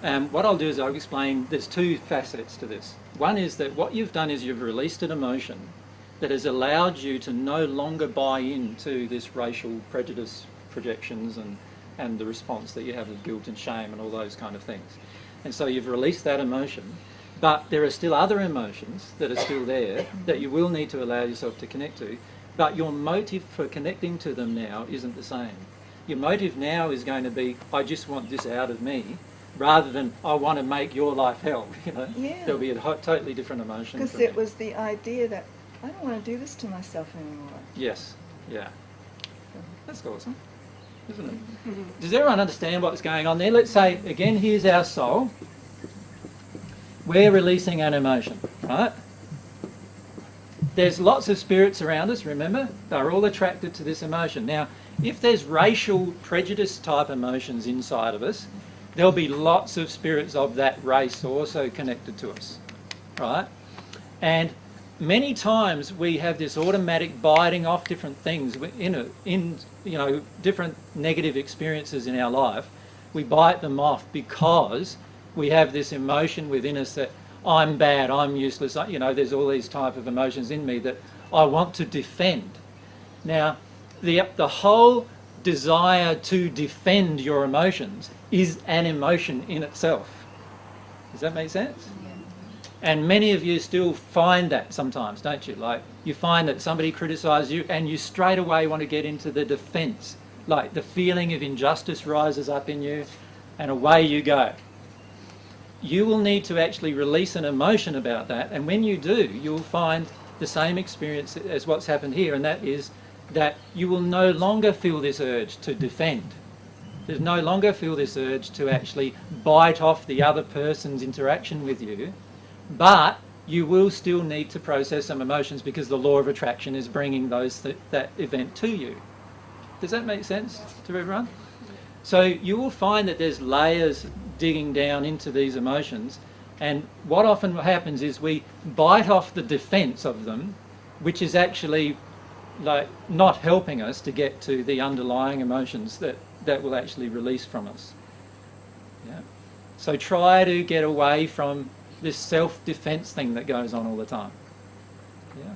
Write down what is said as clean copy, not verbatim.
What I'll do is I'll explain there's two facets to this. One is that what you've done is you've released an emotion that has allowed you to no longer buy into this racial prejudice projections and the response that you have of guilt and shame and all those kind of things. And so you've released that emotion, but there are still other emotions that are still there that you will need to allow yourself to connect to, but your motive for connecting to them now isn't the same. Your motive now is going to be, I just want this out of me, rather than, I want to make your life hell. You know, Yeah. There'll be a totally different emotion. Because it was the idea that I don't want to do this to myself anymore. Yes, yeah. That's awesome, isn't it? Does everyone understand what's going on there? Let's say, again, here's our soul. We're releasing an emotion, right? There's lots of spirits around us, remember? They're all attracted to this emotion. Now, if there's racial prejudice type emotions inside of us, there'll be lots of spirits of that race also connected to us, right? And many times we have this automatic biting off different things in different negative experiences in our life. We bite them off because we have this emotion within us that I'm bad, I'm useless, you know, there's all these type of emotions in me that I want to defend. Now, the whole desire to defend your emotions is an emotion in itself. Does that make sense? Yeah. And many of you still find that sometimes, don't you? Like, you find that somebody criticises you and you straight away want to get into the defence. Like, the feeling of injustice rises up in you and away you go. You will need to actually release an emotion about that, and when you do, you'll find the same experience as what's happened here, and that is that you will no longer feel this urge to defend. There's no longer feel this urge to actually bite off the other person's interaction with you, but you will still need to process some emotions because the law of attraction is bringing that event to you. Does that make sense to everyone? So you will find that there's layers digging down into these emotions, and what often happens is we bite off the defence of them, which is actually like not helping us to get to the underlying emotions that will actually release from us. Yeah. So try to get away from this self-defence thing that goes on all the time. Yeah.